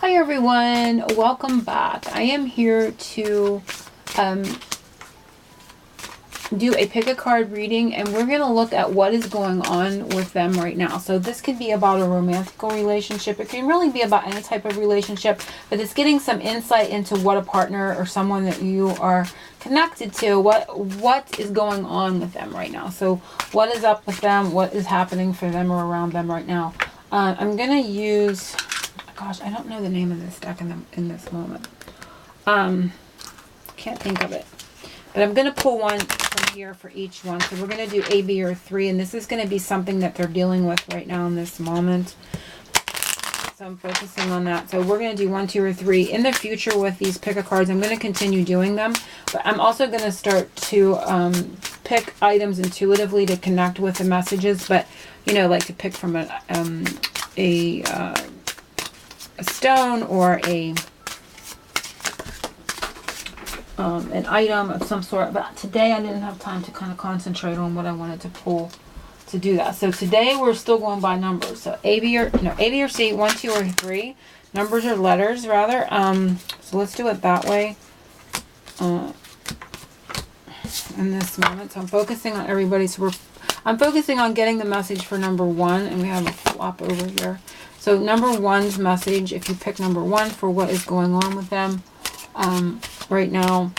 Hi everyone, welcome back. I am here to do a pick a card reading, and we're going to look at what is going on with them right now. So this could be about a romantic relationship. It can really be about any type of relationship, but it's getting some insight into what a partner or someone that you are connected to, what is going on with them right now. So what is up with them, what is happening for them or around them right now. I'm going to use, gosh, I don't know the name of this deck in this moment. Can't think of it. But I'm going to pull one from here for each one. So we're going to do A, B, or 3. And this is going to be something that they're dealing with right now in this moment. So I'm focusing on that. So we're going to do 1, 2, or 3. In the future with these pick a cards, I'm going to continue doing them. But I'm also going to start to pick items intuitively to connect with the messages. But, you know, like to pick from a stone or an item of some sort, but today I didn't have time to kind of concentrate on what I wanted to pull to do that. So today we're still going by numbers. So A, B, or C, 1, 2, or 3. Numbers or letters rather. So let's do it that way. In this moment, so I'm focusing on everybody. So I'm focusing on getting the message for number 1, and we have a flop over here. So number 1's message, if you pick number 1 for what is going on with them right now,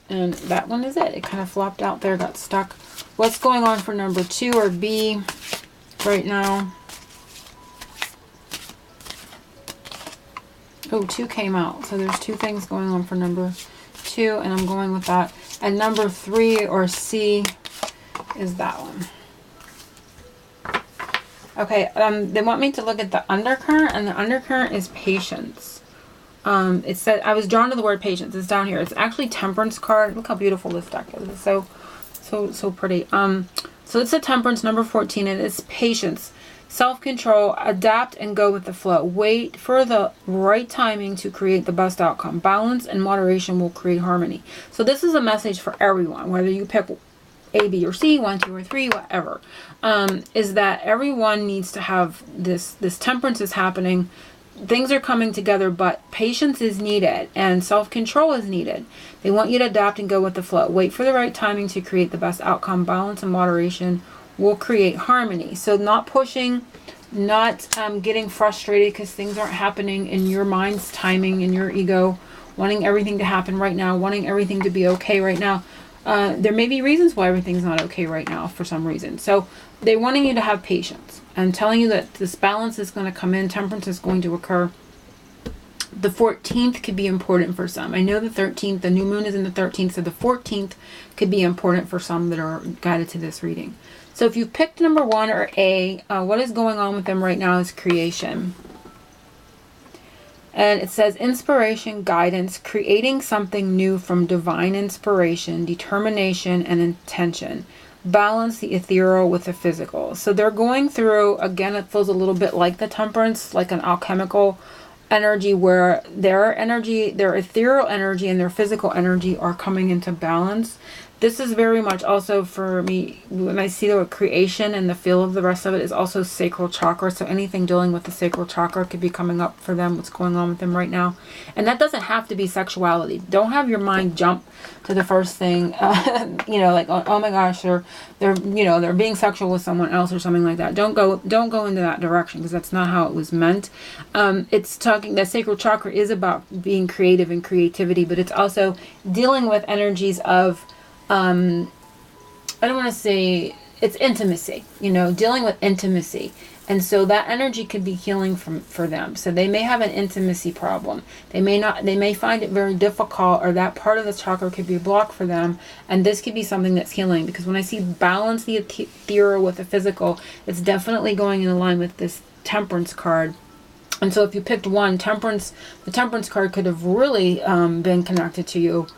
and that one is it. It kind of flopped out there, got stuck. What's going on for number 2 or B right now? Oh, 2 came out. So there's 2 things going on for number 2, and I'm going with that. And number 3 or C is that one. Okay, they want me to look at the undercurrent, and the undercurrent is patience. It said, I was drawn to the word patience. It's down here. It's actually Temperance card. Look how beautiful this deck is. It's so pretty. So it's a Temperance, number 14, and it's patience, self-control, adapt and go with the flow. Wait for the right timing to create the best outcome. Balance and moderation will create harmony. So this is a message for everyone, whether you pick A, B, or C, 1, 2, or 3, whatever, is that everyone needs to have this temperance is happening. Things are coming together, but patience is needed and self-control is needed. They want you to adapt and go with the flow. Wait for the right timing to create the best outcome. Balance and moderation will create harmony. So not pushing, not getting frustrated because things aren't happening in your mind's timing, in your ego, wanting everything to happen right now, wanting everything to be okay right now. There may be reasons why everything's not okay right now for some reason. So they're wanting you to have patience. I'm telling you that this balance is going to come in. Temperance is going to occur. The 14th could be important for some. I know the 13th, the new moon is in the 13th, so the 14th could be important for some that are guided to this reading. So if you picked number 1 or A, what is going on with them right now is creation. And it says inspiration, guidance, creating something new from divine inspiration, determination, and intention. Balance the ethereal with the physical. So they're going through, again, it feels a little bit like the Temperance, like an alchemical energy where their energy, their ethereal energy and their physical energy are coming into balance. This is very much also for me, when I see the word creation and the feel of the rest of it is also sacral chakra. So anything dealing with the sacral chakra could be coming up for them, what's going on with them right now. And that doesn't have to be sexuality. Don't have your mind jump to the first thing, you know, like, oh my gosh, they're being sexual with someone else or something like that. Don't go into that direction, because that's not how it was meant. It's talking, that sacral chakra is about being creative and creativity, but it's also dealing with energies of, I don't want to say, it's intimacy, you know, dealing with intimacy. And so that energy could be healing for them. So they may have an intimacy problem. They may find it very difficult, or that part of the chakra could be a block for them. And this could be something that's healing, because when I see balance the ethereal with the physical, it's definitely going in line with this Temperance card. And so if you picked 1, Temperance, the Temperance card could have really been connected to you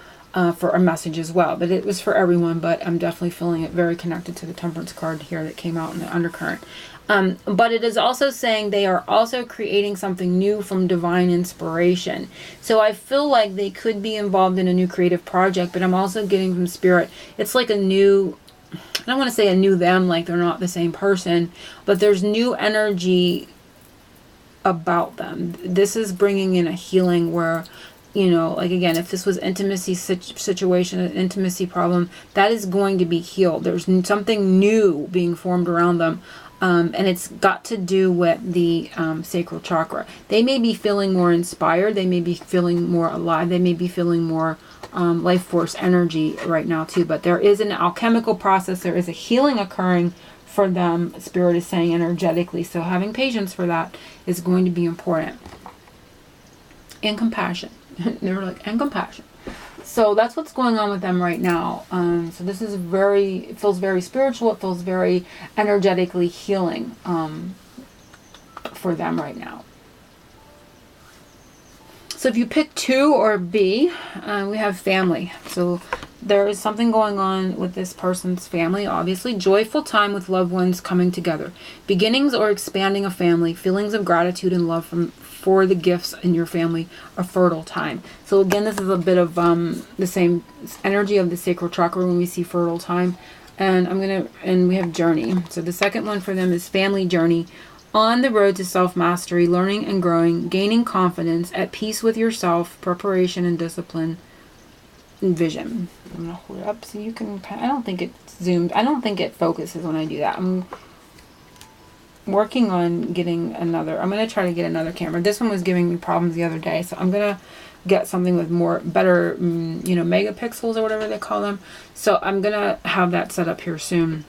for a message as well. But it was for everyone, but I'm definitely feeling it very connected to the Temperance card here that came out in the undercurrent. But it is also saying they are also creating something new from divine inspiration. So I feel like they could be involved in a new creative project, but I'm also getting from Spirit, it's like a new, I don't want to say a new them, like they're not the same person, but there's new energy about them. This is bringing in a healing where, you know, like again, if this was intimacy situation, an intimacy problem, that is going to be healed. There's something new being formed around them. And it's got to do with the sacral chakra. They may be feeling more inspired. They may be feeling more alive. They may be feeling more life force energy right now too. But there is an alchemical process. There is a healing occurring for them, Spirit is saying, energetically. So having patience for that is going to be important. And compassion. They're like, and compassion. So that's what's going on with them right now. So this is it feels very spiritual. It feels very energetically healing for them right now. So if you pick 2 or B, we have family. So there is something going on with this person's family, obviously. Joyful time with loved ones coming together. Beginnings or expanding a family. Feelings of gratitude and love for the gifts in your family. A fertile time. So again, this is a bit of the same energy of the sacral chakra when we see fertile time. And we have journey. So the second one for them is family journey. On the road to self-mastery, learning and growing, gaining confidence, at peace with yourself, preparation and discipline, and vision. I'm going to hold it up so you can... I don't think it's zoomed. I don't think it focuses when I do that. I'm working on getting another... I'm going to try to get another camera. This one was giving me problems the other day, so I'm going to get something with better, you know, megapixels or whatever they call them. So I'm going to have that set up here soon.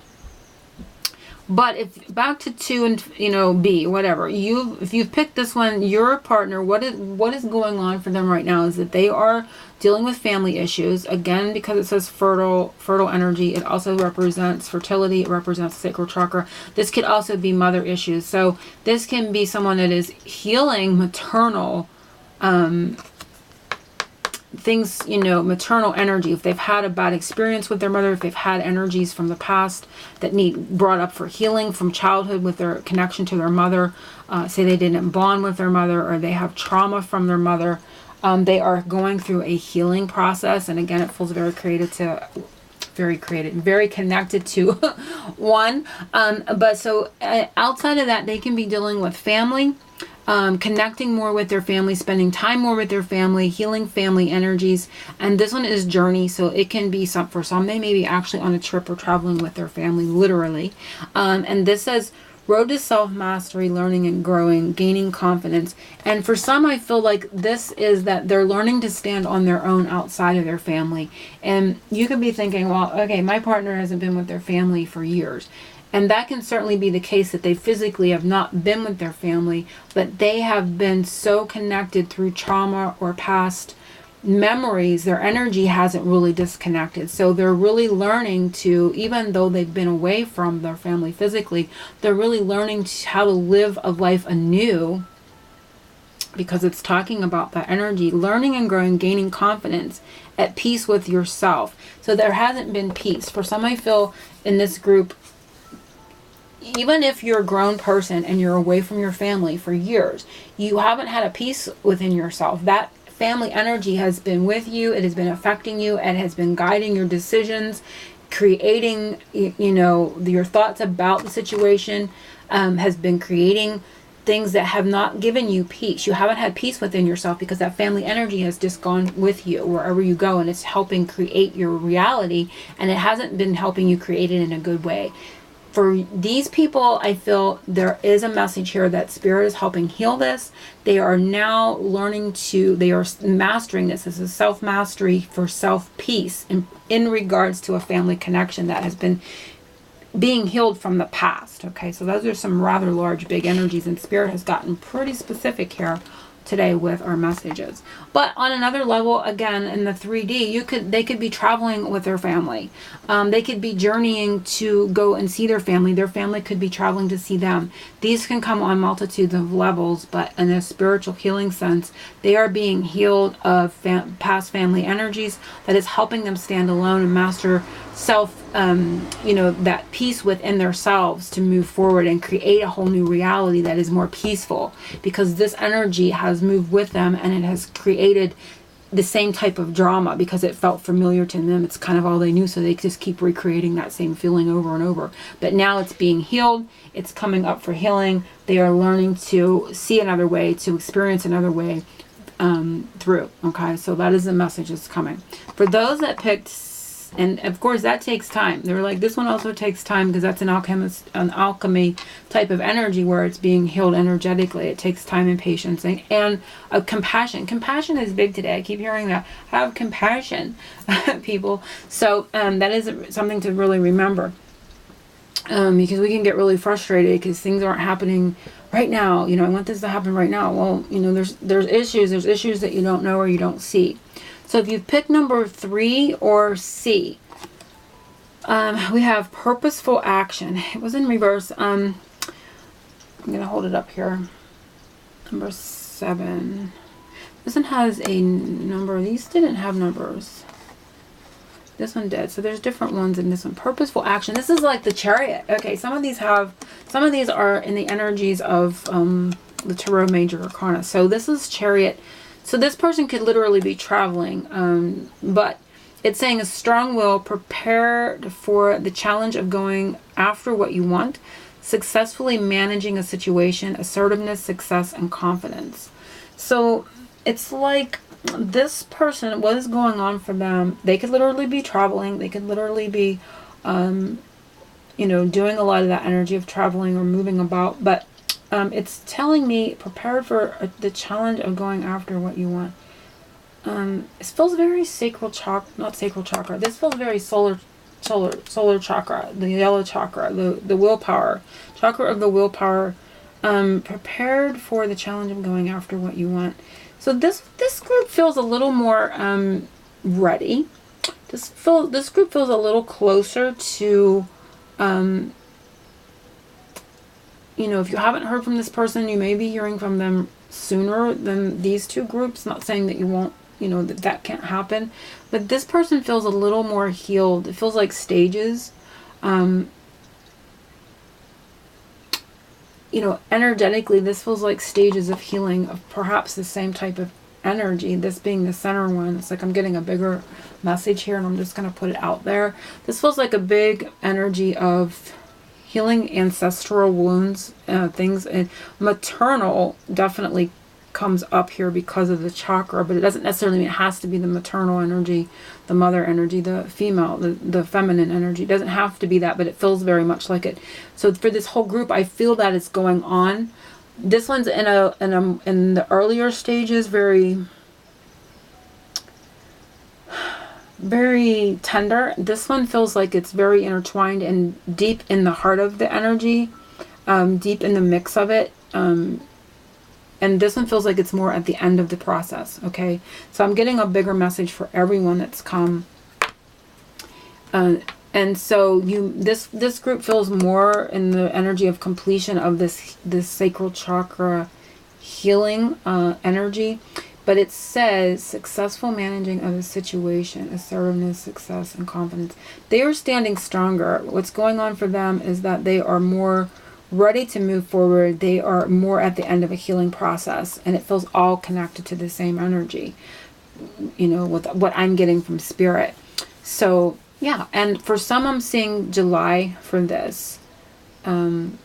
But if back to 2 and, you know, B, whatever, if you've picked this one, your partner, what is going on for them right now is that they are dealing with family issues. Again, because it says fertile energy, it also represents fertility. It represents the sacral chakra. This could also be mother issues. So this can be someone that is healing maternal things, you know, maternal energy. If they've had a bad experience with their mother, if they've had energies from the past that need brought up for healing from childhood with their connection to their mother, say they didn't bond with their mother, or they have trauma from their mother, they are going through a healing process. And again, it feels very very connected to one. But so outside of that, they can be dealing with family, connecting more with their family, spending time more with their family, healing family energies. And this one is journey. So it can be for some, they may be actually on a trip or traveling with their family, literally. And this says road to self-mastery, learning and growing, gaining confidence. And for some, I feel like this is that they're learning to stand on their own outside of their family. And you could be thinking, well, okay, my partner hasn't been with their family for years. And that can certainly be the case, that they physically have not been with their family, but they have been so connected through trauma or past memories, their energy hasn't really disconnected. So they're really learning to, even though they've been away from their family physically, they're really learning how to live a life anew, because it's talking about that energy, learning and growing, gaining confidence, at peace with yourself. So there hasn't been peace. For some, I feel in this group, even if you're a grown person and you're away from your family for years, you haven't had a peace within yourself. That family energy has been with you. It has been affecting you and has been guiding your decisions, creating, you know, your thoughts about the situation, has been creating things that have not given you peace. You haven't had peace within yourself because that family energy has just gone with you wherever you go, and it's helping create your reality, and it hasn't been helping you create it in a good way. For these people, I feel there is a message here that Spirit is helping heal this. They are now learning they are mastering this. This is self-mastery for self-peace in regards to a family connection that has been being healed from the past. Okay, so those are some rather large, big energies, and Spirit has gotten pretty specific here today with our messages. But on another level, again, in the 3D, they could be traveling with their family. They could be journeying to go and see their family. Their family could be traveling to see them. These can come on multitudes of levels, but in a spiritual healing sense, they are being healed of past family energies that is helping them stand alone and master self, you know, that peace within themselves to move forward and create a whole new reality that is more peaceful, because this energy has moved with them and it has created the same type of drama because it felt familiar to them. It's kind of all they knew, so they just keep recreating that same feeling over and over. But now it's being healed. It's coming up for healing. They are learning to see another way, to experience another way through. Okay, so that is the message that's coming. For those that picked, and of course that takes time. They're like, this one also takes time because that's an alchemy type of energy where it's being healed energetically. It takes time and patience and compassion. Compassion is big today. I keep hearing that. Have compassion, people. So that is something to really remember. Because we can get really frustrated because things aren't happening right now. You know, I want this to happen right now. Well, you know, there's issues that you don't know or you don't see. So if you pick number 3 or C, we have purposeful action. It was in reverse. I'm going to hold it up here. Number 7. This one has a number. These didn't have numbers. This one did. So there's different ones in this one. Purposeful action. This is like the Chariot. Okay, some of these are in the energies of the Tarot Major Arcana. So this is Chariot. So this person could literally be traveling, but it's saying a strong will, prepared for the challenge of going after what you want, successfully managing a situation, assertiveness, success, and confidence. So it's like this person, what is going on for them? They could literally be traveling. They could literally be, you know, doing a lot of that energy of traveling or moving about, but it's telling me prepared for the challenge of going after what you want. It feels very sacral chakra, not sacral chakra. This feels very solar chakra, the yellow chakra, the willpower, chakra of the willpower. Prepared for the challenge of going after what you want. So this group feels a little more ready. This group feels a little closer to. You know, if you haven't heard from this person, you may be hearing from them sooner than these two groups. Not saying that you won't, you know, that can't happen. But this person feels a little more healed. It feels like stages. You know, energetically, this feels like stages of healing of perhaps the same type of energy. This being the center one. It's like I'm getting a bigger message here and I'm just going to put it out there. This feels like a big energy of healing ancestral wounds, things, and maternal definitely comes up here because of the chakra, but it doesn't necessarily mean it has to be the maternal energy, the mother energy, the female, the feminine energy. It doesn't have to be that, but it feels very much like it. So for this whole group, I feel that it's going on. This one's in the earlier stages, very tender. This one feels like it's very intertwined and deep in the heart of the energy, deep in the mix of it. And this one feels like it's more at the end of the process. Okay, so I'm getting a bigger message for everyone that's come. And so this group feels more in the energy of completion of this sacral chakra healing energy. But it says successful managing of a situation, assertiveness, success, and confidence. They are standing stronger. What's going on for them is that they are more ready to move forward. They are more at the end of a healing process. And it feels all connected to the same energy, you know, with what I'm getting from spirit. So, yeah. And for some, I'm seeing July for this. And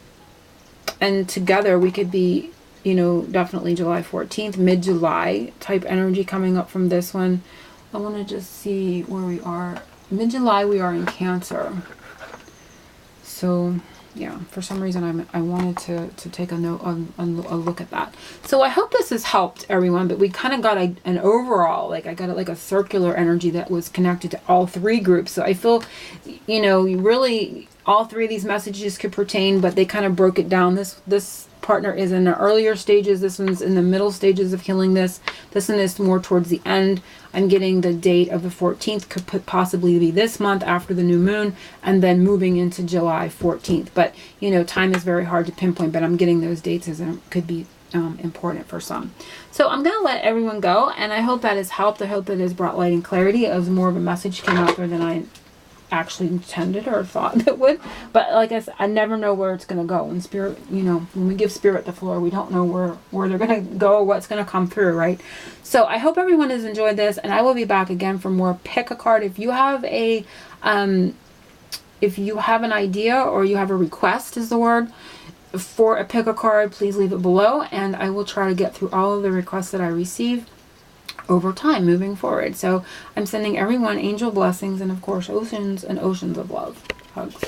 together we could be, you know, definitely July 14th, mid-July type energy coming up from this one. I want to just see where we are. Mid-July, we are in Cancer. So, yeah, for some reason I wanted to take a look at that. So I hope this has helped everyone, but we kind of got an overall, like I got like a circular energy that was connected to all 3 groups. So I feel, you know, really all 3 of these messages could pertain, but they kind of broke it down. This partner is in the earlier stages. This one's in the middle stages of healing this. This one is more towards the end. I'm getting the date of the 14th could possibly be this month after the new moon, and then moving into July 14th. But, you know, time is very hard to pinpoint, but I'm getting those dates as it could be important for some. So I'm going to let everyone go, and I hope that has helped. I hope that has brought light and clarity. It was more of a message came out there than I actually intended or thought it would. But like I said, I never know where it's going to go. And spirit, you know, when we give spirit the floor, we don't know where they're going to go, what's going to come through, right? So I hope everyone has enjoyed this, and I will be back again for more Pick a Card. If you have a, if you have an idea or you have a request is the word for a Pick a Card, please leave it below, and I will try to get through all of the requests that I receive over time moving forward. So I'm sending everyone angel blessings and of course oceans and oceans of love. Hugs.